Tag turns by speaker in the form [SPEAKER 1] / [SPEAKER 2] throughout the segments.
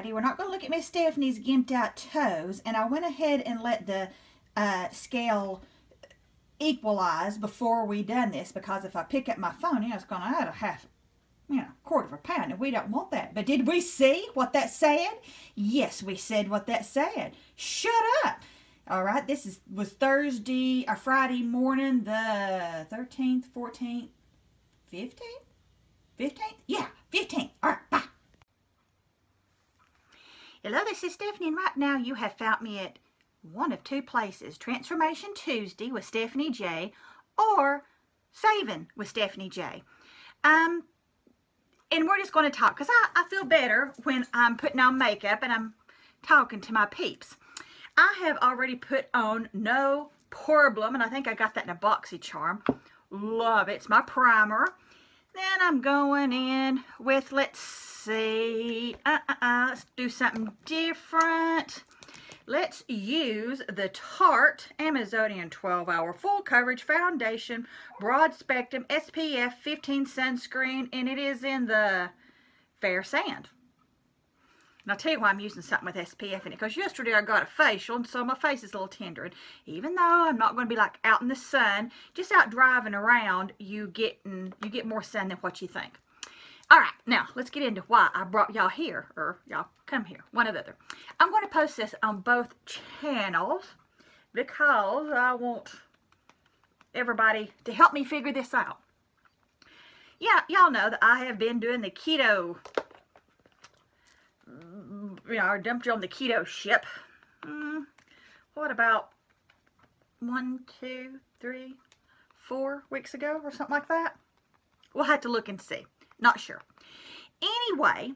[SPEAKER 1] Friday. We're not going to look at Miss Stephanie's gimped out toes. And I went ahead and let the scale equalize before we done this, because if I pick up my phone, you know, it's going to add a half, you know, quarter of a pound, and we don't want that. But did we see what that said? Yes, we said what that said. Shut up. All right, this was Thursday or Friday morning, the 13th, 14th, 15th? 15th? Yeah, 15th. All right, bye. Hello, this is Stephanie, and right now you have found me at one of two places: Transformation Tuesday with Stephanie J, or Saving with Stephanie J. And we're just going to talk, because I feel better when I'm putting on makeup and I'm talking to my peeps. I have already put on No Problem, and I think I got that in a BoxyCharm. Love it. It's my primer. Then I'm going in with, let's see, let's do something different. Let's use the Tarte Amazonian 12-Hour Full Coverage Foundation Broad Spectrum SPF 15 Sunscreen, and it is in the Fair Sand. And I'll tell you why I'm using something with SPF in it, because yesterday I got a facial, and so my face is a little tender. And even though I'm not going to be like out in the sun, just out driving around, you get more sun than what you think. All right, now let's get into why I brought y'all here, or y'all come here, one or the other. I'm going to post this on both channels because I want everybody to help me figure this out. Yeah, y'all know that I have been doing the keto. You know, I dumped you on the keto ship. What about 1, 2, 3, 4 weeks ago or something like that? We'll have to look and see. Not sure. Anyway,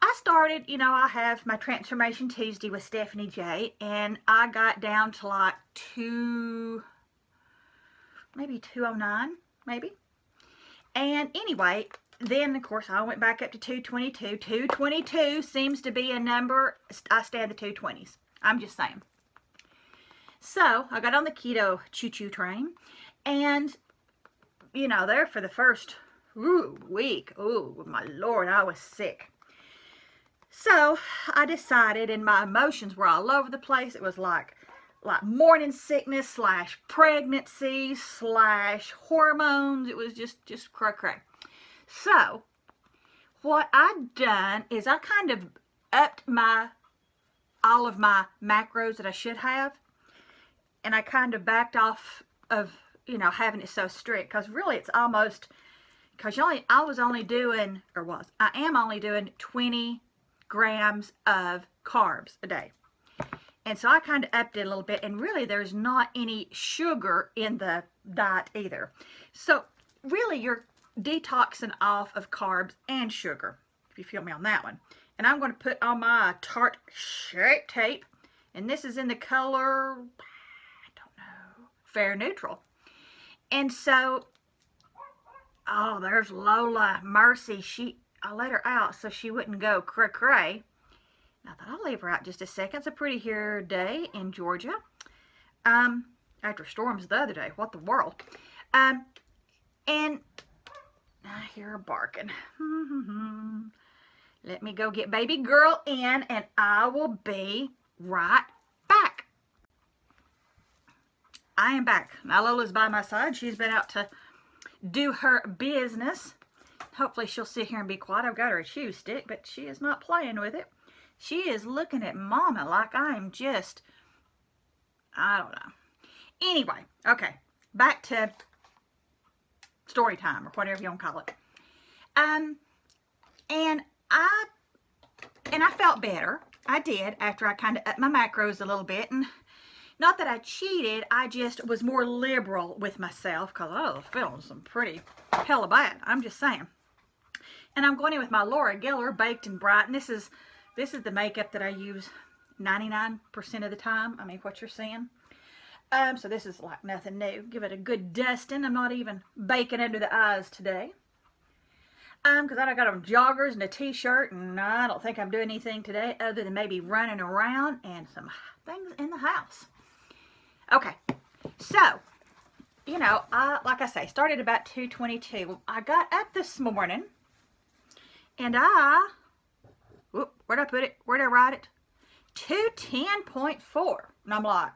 [SPEAKER 1] I started, you know, I have my Transformation Tuesday with Stephanie J, and I got down to like maybe 209, maybe. And anyway, then, of course, I went back up to 222. 222 seems to be a number. I stay in the 220s. I'm just saying. So, I got on the keto choo-choo train. And, you know, there for the first week. Oh, my Lord, I was sick. So, I decided, and my emotions were all over the place. It was like morning sickness / pregnancy / hormones. It was just cray-cray. So, what I've done is I kind of upped all of my macros that I should have, and I kind of backed off of, you know, having it so strict, because really it's almost, because I am only doing 20 grams of carbs a day. And so I kind of upped it a little bit, and really there's not any sugar in the diet either. So, really you're detoxing off of carbs and sugar, if you feel me on that one. And I'm going to put on my Tarte Shape Tape, and this is in the color, I don't know, Fair Neutral. And so, oh, there's Lola Mercy. I let her out so she wouldn't go cray-cray. I thought I'll leave her out just a second. It's a pretty here day in Georgia. After storms the other day. What the world? And I hear her barking. Let me go get baby girl in, and I will be right back. I am back. Now Lola's by my side. She's been out to do her business. Hopefully she'll sit here and be quiet. I've got her a chew stick, but she is not playing with it. She is looking at Mama like I am just, I don't know. Anyway, okay, back to story time, or whatever you want to call it. And I felt better. I did, after I kind of upped my macros a little bit. And not that I cheated, I just was more liberal with myself, because I was feeling some pretty hella bad. I'm just saying. And I'm going in with my Laura Geller Baked and Bright. And this is the makeup that I use 99% of the time. I mean, what you're seeing. So this is like nothing new. Give it a good dusting. I'm not even baking under the eyes today. Because I got on joggers and a t-shirt, and I don't think I'm doing anything today other than maybe running around and some things in the house. Okay, so, you know, like I say, started about 2:22. I got up this morning, and I whoop, where'd I put it? Where'd I write it? 210.4. And I'm like,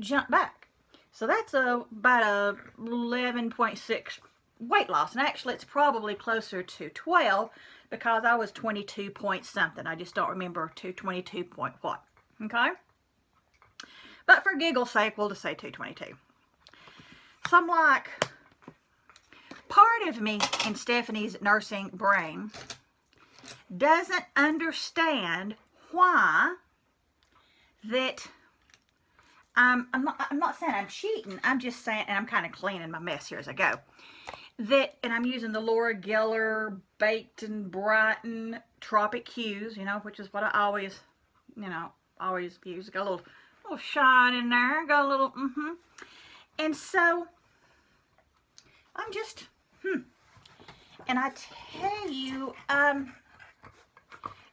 [SPEAKER 1] jump back. So that's about a 11.6 weight loss. And actually, it's probably closer to 12 because I was 22 point something. I just don't remember 222 point what. Okay? But for giggle's sake, we'll just say 222. So I'm like, part of me in Stephanie's nursing brain doesn't understand why that I'm not saying I'm cheating. I'm just saying, and I'm kind of cleaning my mess here as I go. That, and I'm using the Laura Geller Baked and Brighten Tropic Hues, you know, which is what I always, you know, always use. Got a little shine in there. Got a little, And so, I'm just, And I tell you,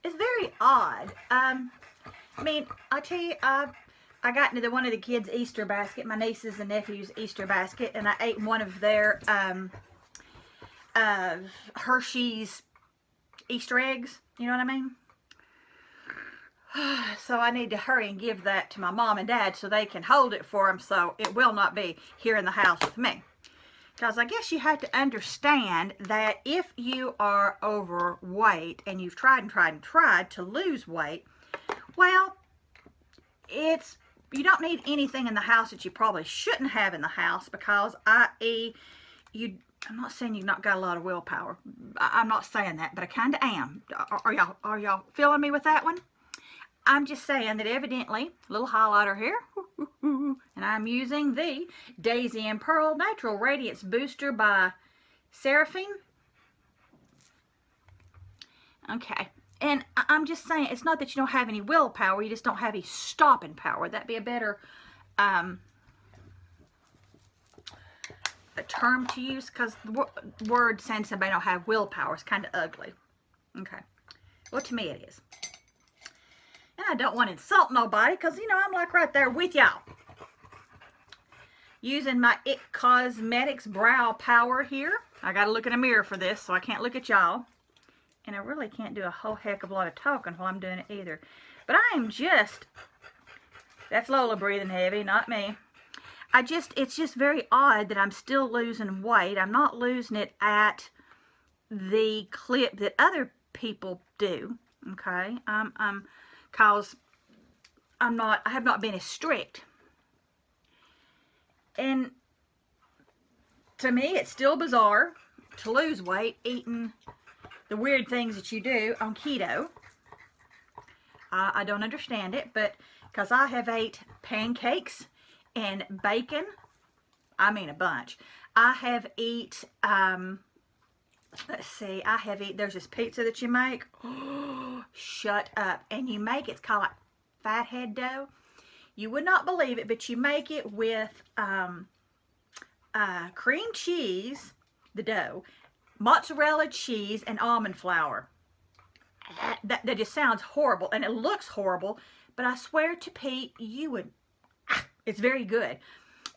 [SPEAKER 1] it's very odd. I mean, I tell you, I got into one of the kids' Easter basket, my nieces and nephews' Easter basket, and I ate one of their Hershey's Easter eggs. You know what I mean? So I need to hurry and give that to my mom and dad so they can hold it for them, so it will not be here in the house with me. Because I guess you have to understand that if you are overweight and you've tried and tried and tried to lose weight, well, you don't need anything in the house that you probably shouldn't have in the house, because i.e. I'm not saying you've not got a lot of willpower. I'm not saying that, but I kind of am. Are y'all feeling me with that one? I'm just saying that evidently, little highlighter here, and I'm using the Daisy and Pearl Natural Radiance Booster by Seraphine. Okay. And I'm just saying, it's not that you don't have any willpower, you just don't have any stopping power. Would that be a better a term to use? Because the word saying somebody don't have willpower is kind of ugly. Okay. Well, to me it is. And I don't want to insult nobody, because, you know, I'm like right there with y'all. Using my It Cosmetics Brow Power here. I got to look in a mirror for this, so I can't look at y'all. And I really can't do a whole heck of a lot of talking while I'm doing it either. But I am just, that's Lola breathing heavy, not me. It's just very odd that I'm still losing weight. I'm not losing it at the clip that other people do, okay? Cause I have not been as strict. And to me, it's still bizarre to lose weight eating the weird things that you do on keto. I don't understand it, but because I have ate pancakes and bacon, I mean a bunch. I have eat, let's see, there's this pizza that you make. Oh, shut up. And you make, it's called like fathead dough. You would not believe it, but you make it with cream cheese, the dough, mozzarella cheese, and almond flour. That just sounds horrible, and it looks horrible, but I swear to Pete, you would, it's very good.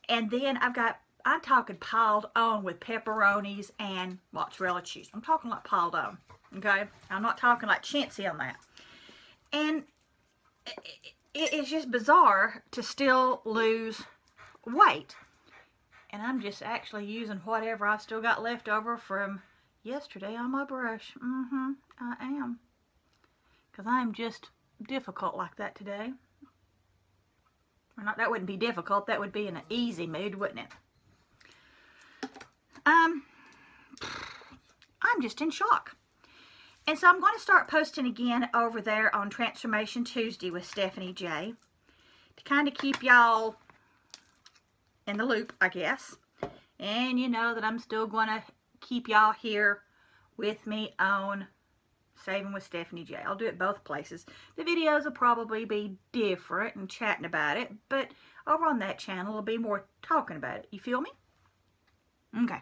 [SPEAKER 1] And then I'm talking piled on with pepperonis and mozzarella cheese. I'm talking like piled on, okay? I'm not talking like chintzy on that. And it's just bizarre to still lose weight. And I'm just actually using whatever I've still got left over from yesterday on my brush. I am. Because I'm just difficult like that today. Or not, that wouldn't be difficult. That would be in an easy mood, wouldn't it? I'm just in shock. And so I'm going to start posting again over there on Transformation Tuesday with Stephanie J. To kind of keep y'all in the loop, I guess. And you know that I'm still going to keep y'all here with me on Saving with Stephanie J. I'll do it both places. The videos will probably be different and chatting about it, but over on that channel it'll be more talking about it. You feel me? Okay.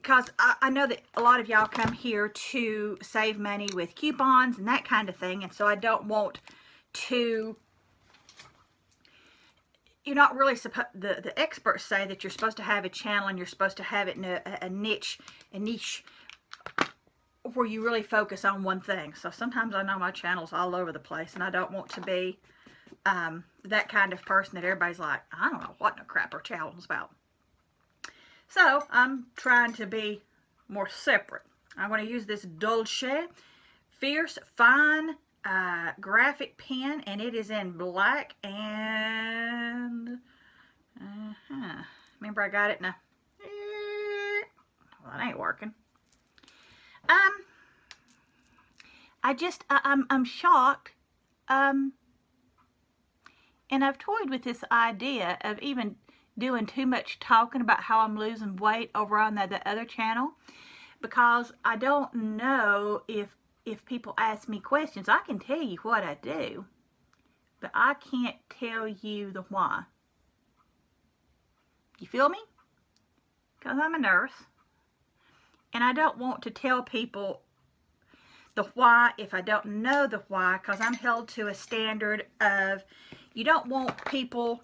[SPEAKER 1] Because I know that a lot of y'all come here to save money with coupons and that kind of thing, and so I don't want to... You're not really supposed... The experts say that you're supposed to have a channel and you're supposed to have it in a niche where you really focus on one thing. So sometimes I know my channel's all over the place, and I don't want to be that kind of person that everybody's like, I don't know what the crap her channel's about. So I'm trying to be more separate. I'm going to use this Dolce Fierce Fine graphic pen, and it is in black and remember I got it in a well, it ain't working. I'm shocked, and I've toyed with this idea of even doing too much talking about how I'm losing weight over on the other channel, because I don't know if people ask me questions. I can tell you what I do, but I can't tell you the why. You feel me? Because I'm a nurse, and I don't want to tell people the why if I don't know the why, because I'm held to a standard of, you don't want people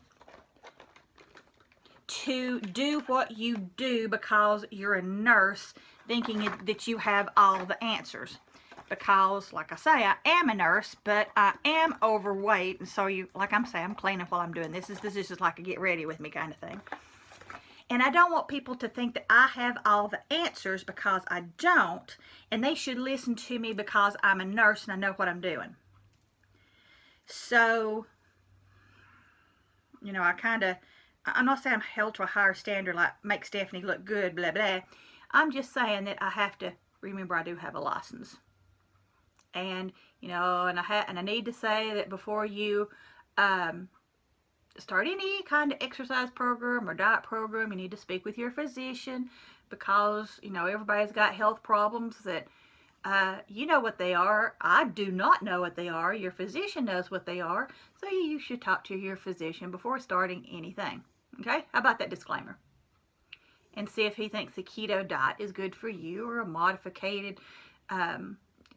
[SPEAKER 1] to do what you do because you're a nurse thinking that you have all the answers. Because, like I say, I am a nurse, but I am overweight, and so like I'm saying, I'm cleaning while I'm doing this. This is just like a get ready with me kind of thing. And I don't want people to think that I have all the answers, because I don't, and they should listen to me because I'm a nurse and I know what I'm doing. So, you know, I'm not saying I'm held to a higher standard like make Stephanie look good, blah, blah. I'm just saying that I have to remember I do have a license. And, you know, and I need to say that before you start any kind of exercise program or diet program, you need to speak with your physician, because, you know, everybody's got health problems that you know what they are. I do not know what they are. Your physician knows what they are. So you should talk to your physician before starting anything. Okay? How about that disclaimer? And see if he thinks the keto diet is good for you, or a modified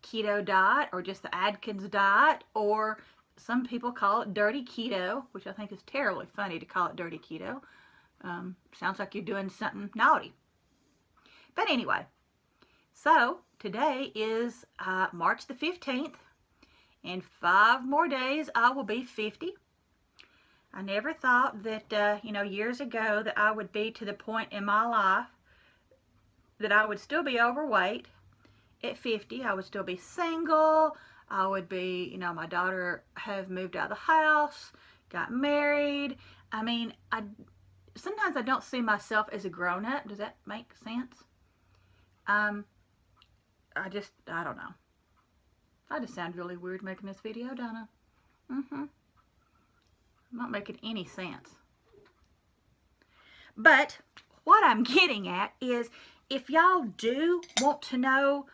[SPEAKER 1] keto diet, or just the Atkins diet, or some people call it dirty keto, which I think is terribly funny to call it dirty keto. Sounds like you're doing something naughty. But anyway, so today is March the 15th. In 5 more days, I will be 50. I never thought that, you know, years ago that I would be to the point in my life that I would still be overweight at 50. I would still be single. I would be, you know, my daughter have moved out of the house, got married. I mean, sometimes I don't see myself as a grown-up. Does that make sense? I don't know. I just sound really weird making this video, don't I? I'm not making any sense. But what I'm getting at is, if y'all do want to know,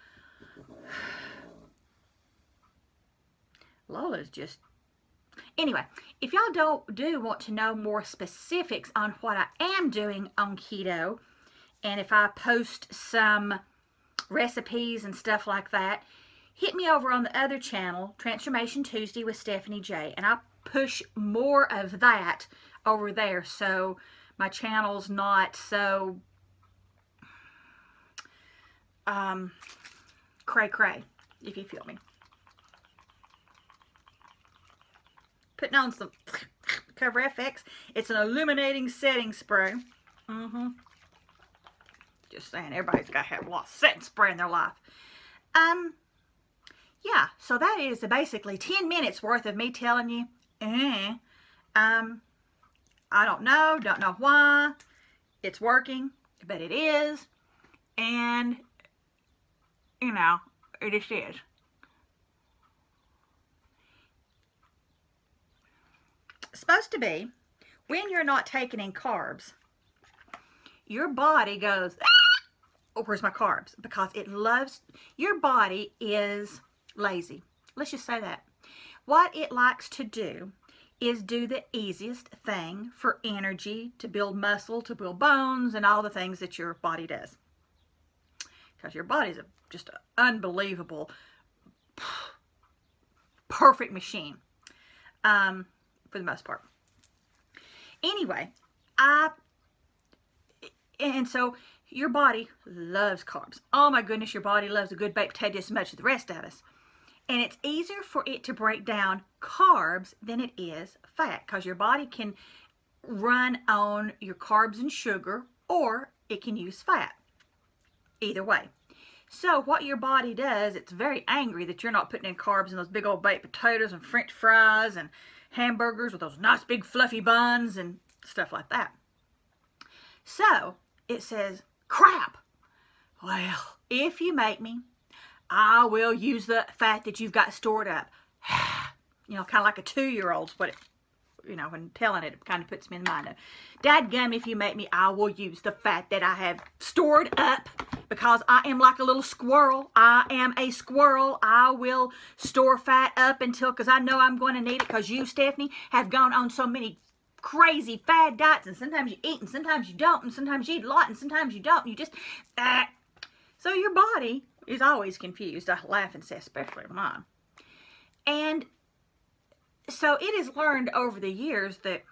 [SPEAKER 1] Lola's just... Anyway, if y'all do want to know more specifics on what I am doing on keto, and if I post some recipes and stuff like that, hit me over on the other channel, Transformation Tuesday with Stephanie J, and I'll push more of that over there, so my channel's not so cray-cray, if you feel me. Putting on some Cover FX. It's an illuminating setting spray. Just saying, everybody's got to have a lot of setting spray in their life. Yeah, so that is basically 10 minutes worth of me telling you, I don't know why it's working, but it is, and, you know, it just is. Supposed to be, when you're not taking in carbs, your body goes, oh, where's my carbs? Because it loves, your body is lazy. Let's just say that. What it likes to do is do the easiest thing for energy, to build muscle, to build bones, and all the things that your body does. Because your body's just an unbelievable, perfect machine. For the most part. Anyway, And so your body loves carbs. Oh my goodness, your body loves a good baked potato just as much as the rest of us. And it's easier for it to break down carbs than it is fat, because your body can run on your carbs and sugar, or it can use fat. Either way. So what your body does, it's very angry that you're not putting in carbs in those big old baked potatoes and French fries and hamburgers with those nice big fluffy buns and stuff like that. So it says, crap. Well, if you make me, I will use the fat that you've got stored up. You know, kind of like a 2-year-old's what it, you know, when telling it, it kind of puts me in the mind of, dadgum, if you make me, I will use the fat that I have stored up, because I am like a little squirrel. I am a squirrel. I will store fat up until, because I know I'm going to need it, because you, Stephanie, have gone on so many crazy fad diets, and sometimes you eat and sometimes you don't, and sometimes you eat a lot and sometimes you don't. You just, so your body is always confused. I laugh and say, especially mine. And so it is learned over the years that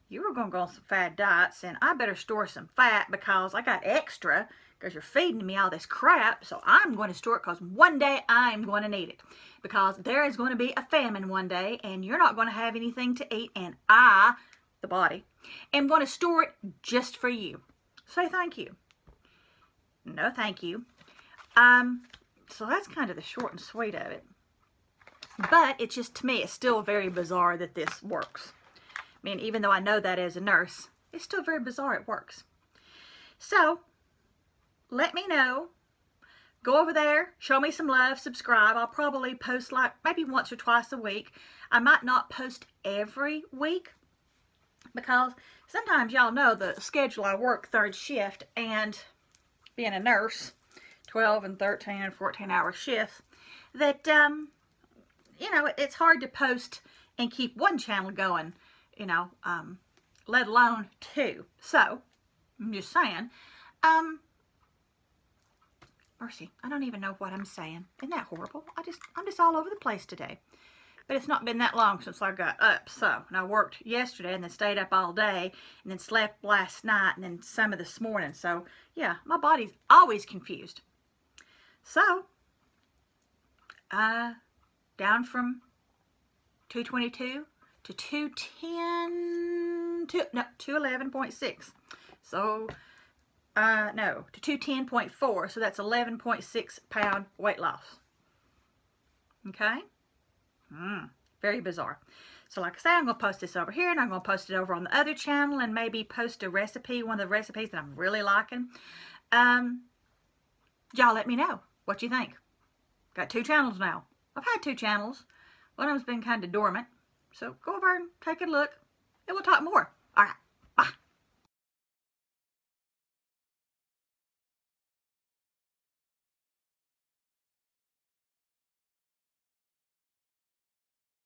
[SPEAKER 1] you were going to go on some fad diets, and I better store some fat because I got extra, because you're feeding me all this crap. So I'm going to store it, because one day I'm going to need it, because there is going to be a famine one day and you're not going to have anything to eat, and I, the body, am going to store it just for you. Say thank you. No thank you. So that's kind of the short and sweet of it. But it's just, to me, it's still very bizarre that this works. I mean, even though I know that as a nurse, it's still very bizarre it works. So, let me know. Go over there, show me some love, subscribe. I'll probably post like maybe once or twice a week. I might not post every week, because sometimes y'all know the schedule. I work 3rd shift, and being a nurse, 12 and 13 and 14-hour shifts, that, you know, it's hard to post and keep one channel going, you know, let alone 2. So, I'm just saying, mercy, I don't even know what I'm saying. Isn't that horrible? I'm just all over the place today. But it's not been that long since I got up, so. And I worked yesterday and then stayed up all day and then slept last night and then some of this morning. So, yeah, my body's always confused. So, down from 222 to 210, no, 211.6. So, no, to 210.4. So that's 11.6 pound weight loss. Okay? Very bizarre. So like I say, I'm going to post this over here, and I'm going to post it over on the other channel, and maybe post a recipe, one of the recipes that I'm really liking. Y'all let me know what you think. Got 2 channels now. I've had 2 channels. One of them's been kind of dormant. So go over and take a look, and we'll talk more. All right.